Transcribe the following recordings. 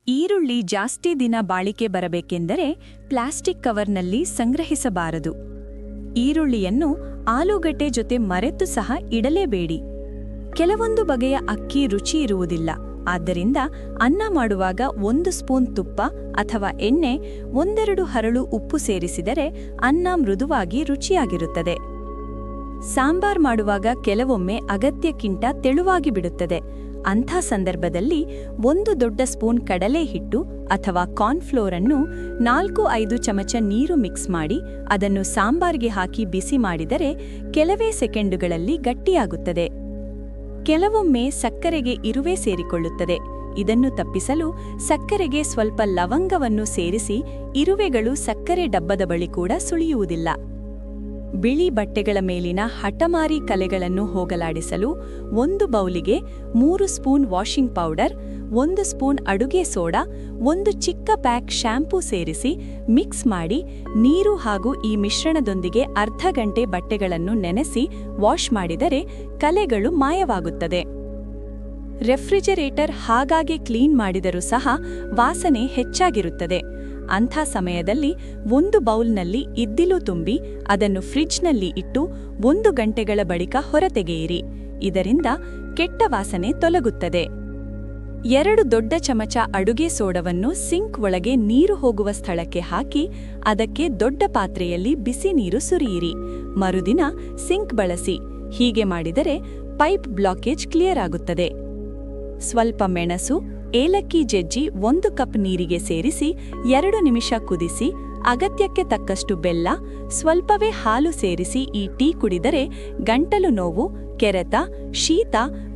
ಈರುಳ್ಳಿ ಜಾಸ್ತಿ ದಿನ ಬಾಳಿಕೆ ಬರಬೇಕೆಂದರೆ ಪ್ಲಾಸ್ಟಿಕ್ ಕವರ್ನಲ್ಲಿ ಸಂಗ್ರಹಿಸಬಾರದು. ಈರುಳ್ಳಿಯನ್ನು ಆಲೂಗಡ್ಡೆ ಜೊತೆ ಮರೆತು ಸಹ ಇಡಲೇಬೇಡಿ. ಕೆಲವೊಂದು ಬಗೆಯ ಅಕ್ಕಿ ರುಚಿ ಇರುವುದಿಲ್ಲ. ಆದ್ದರಿಂದ ಅನ್ನ ಮಾಡುವಾಗ 1 ಸ್ಪೂನ್ ತುಪ್ಪ ಅಥವಾ ಎಣ್ಣೆ, 1-2 ಹರಳು ಉಪ್ಪು ಸೇರಿಸಿದರೆ ಅನ್ನ ಮೃದುವಾಗಿ ರುಚಿಯಾಗಿರುತ್ತದೆ. ಸಾಂಬಾರ್ ಮಾಡುವಾಗ ಕೆಲವೊಮ್ಮೆ ಅಗತ್ಯಕ್ಕಿಂತ ತೆಳುವಾಗಿ ಬಿಡುತ್ತದೆ. ಅಂಥ ಸಂದರ್ಭದಲ್ಲಿ 1 ದೊಡ್ಡ ಸ್ಪೂನ್ ಕಡಲೆ ಹಿಟ್ಟು ಅಥವಾ ಕಾರ್ನ್ಫ್ಲೋರ್ ಅನ್ನು 4-5 ಚಮಚ ನೀರು ಮಿಕ್ಸ್ ಮಾಡಿ ಅದನ್ನು ಸಾಂಬಾರ್ಗೆ ಹಾಕಿ ಬಿಸಿ ಮಾಡಿದರೆ ಕೆಲವೇ ಸೆಕೆಂಡುಗಳಲ್ಲಿ ಗಟ್ಟಿಯಾಗುತ್ತದೆ. ಕೆಲವೊಮ್ಮೆ ಸಕ್ಕರೆಗೆ ಇರುವೆ ಸೇರಿಕೊಳ್ಳುತ್ತದೆ. ಇದನ್ನು ತಪ್ಪಿಸಲು ಸಕ್ಕರೆಗೆ ಸ್ವಲ್ಪ ಲವಂಗವನ್ನು ಸೇರಿಸಿ ಇರುವೆಗಳು ಸಕ್ಕರೆ ಡಬ್ಬದ ಬಳಿ ಕೂಡ ಸುಳಿಯುವುದಿಲ್ಲ. ಬಿಳಿ ಬಟ್ಟೆಗಳ ಮೇಲಿನ ಹಠಮಾರಿ ಕಲೆಗಳನ್ನು ಹೋಗಲಾಡಿಸಲು 1 ಬೌಲಿಗೆ 3 ಸ್ಪೂನ್ ವಾಷಿಂಗ್ ಪೌಡರ್, 1 ಸ್ಪೂನ್ ಅಡುಗೆ ಸೋಡಾ, 1 ಚಿಕ್ಕ ಪ್ಯಾಕ್ ಶ್ಯಾಂಪೂ ಸೇರಿಸಿ ಮಿಕ್ಸ್ ಮಾಡಿ ನೀರು ಹಾಗೂ ಈ ಮಿಶ್ರಣದೊಂದಿಗೆ ಅರ್ಧ ಗಂಟೆ ಬಟ್ಟೆಗಳನ್ನು ನೆನೆಸಿ ವಾಶ್ ಮಾಡಿದರೆ ಕಲೆಗಳು ಮಾಯವಾಗುತ್ತದೆ. ರೆಫ್ರಿಜರೇಟರ್ ಹಾಗಾಗಿ ಕ್ಲೀನ್ ಮಾಡಿದರೂ ಸಹ ವಾಸನೆ ಹೆಚ್ಚಾಗಿರುತ್ತದೆ. ಅಂಥ ಸಮಯದಲ್ಲಿ 1 ಬೌಲ್ನಲ್ಲಿ ಇದ್ದಿಲು ತುಂಬಿ ಅದನ್ನು ಫ್ರಿಡ್ಜ್ನಲ್ಲಿ ಇಟ್ಟು 1 ಗಂಟೆಗಳ ಬಳಿಕ ಹೊರತೆಗೆಯಿರಿ. ಇದರಿಂದ ಕೆಟ್ಟ ವಾಸನೆ ತೊಲಗುತ್ತದೆ. 2 ದೊಡ್ಡ ಚಮಚ ಅಡುಗೆ ಸೋಡವನ್ನು ಸಿಂಕ್ ಒಳಗೆ ನೀರು ಹೋಗುವ ಸ್ಥಳಕ್ಕೆ ಹಾಕಿ ಅದಕ್ಕೆ ದೊಡ್ಡ ಪಾತ್ರೆಯಲ್ಲಿ ಬಿಸಿ ನೀರು ಸುರಿಯಿರಿ. ಮರುದಿನ ಸಿಂಕ್ ಬಳಸಿ. ಹೀಗೆ ಮಾಡಿದರೆ ಪೈಪ್ ಬ್ಲಾಕೇಜ್ ಕ್ಲಿಯರ್ ಆಗುತ್ತದೆ. ಸ್ವಲ್ಪ ಮೆಣಸು, ಏಲಕ್ಕಿ ಜಜ್ಜಿ 1 ಕಪ್ ನೀರಿಗೆ ಸೇರಿಸಿ 2 ನಿಮಿಷ ಕುದಿಸಿ ಅಗತ್ಯಕ್ಕೆ ತಕ್ಕಷ್ಟು ಬೆಲ್ಲ, ಸ್ವಲ್ಪವೇ ಹಾಲು ಸೇರಿಸಿ ಈ ಟೀ ಕುಡಿದರೆ ಗಂಟಲು ನೋವು, ಕೆರೆತ, ಶೀತ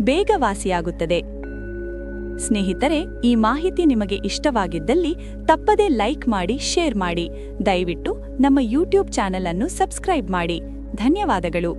ಬೇಗ ವಾಸಿಯಾಗುತ್ತದೆ. ಸ್ನೇಹಿತರೆ, ಈ ಮಾಹಿತಿ ನಿಮಗೆ ಇಷ್ಟವಾಗಿದ್ದಲ್ಲಿ ತಪ್ಪದೇ ಲೈಕ್ ಮಾಡಿ, ಶೇರ್ ಮಾಡಿ. ದಯವಿಟ್ಟು ನಮ್ಮ ಯೂಟ್ಯೂಬ್ ಚಾನೆಲ್ ಅನ್ನು ಸಬ್ಸ್ಕ್ರೈಬ್ ಮಾಡಿ. ಧನ್ಯವಾದಗಳು.